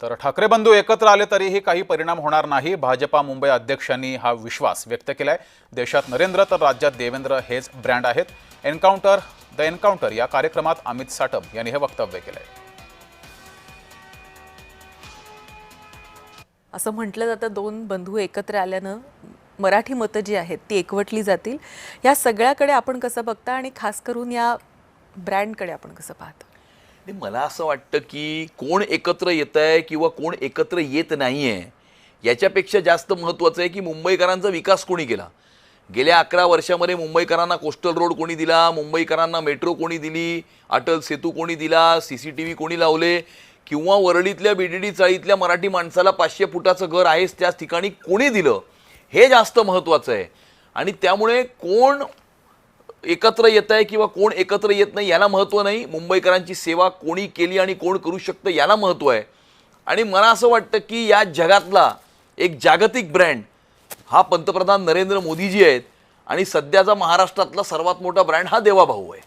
तर ठाकरे बंधू एकत्र आले तरीही काही परिणाम होणार नाही, भाजपा मुंबई अध्यक्षांनी हा विश्वास व्यक्त केलाय। देशात नरेंद्र तर राज्यात देवेंद्र हेच ब्रँड आहेत। द एन्काउंटर या कार्यक्रमात अमित साटम यांनी हे वक्तव्य केलंय। असं म्हटलं जातं दोन बंधू एकत्र आल्यानं मराठी मतं जी आहेत ती एकवटली जातील। या सगळ्याकडे आपण कसं बघता आणि खास करून या ब्रँडकडे आपण कसं पाहता? मला असं वाटतं की कोण एकत्र येतंय किंवा कोण एकत्र येत नाहीये याच्यापेक्षा जास्त महत्त्वाचं आहे की मुंबईकरांचा विकास कोणी केला। गेल्या 11 वर्षांमध्ये मुंबईकरांना कोस्टल रोड कोणी दिला, मुंबईकरांना मेट्रो कोणी दिली, अटल सेतू कोणी दिला, सीसीटीव्ही कोणी लावले, किंवा वरळीतल्या बीडीडी चाळीतल्या मराठी माणसाला 500 फुटाचं घर आहेच त्याच ठिकाणी कोणी दिलं, हे जास्त महत्त्वाचं आहे। आणि त्यामुळे कोण एकत्र येत आहे किंवा कोण एकत्र येत नाही याला महत्त्व नाही, मुंबईकरांची सेवा कोणी केली आणि कोण करू शकतं याला महत्त्व आहे। आणि मला असं वाटतं की या जगातला एक जागतिक ब्रँड हा पंतप्रधान नरेंद्र मोदीजी आहेत आणि सध्याचा महाराष्ट्रातला सर्वात मोठा ब्रँड हा देवाभाऊ आहे।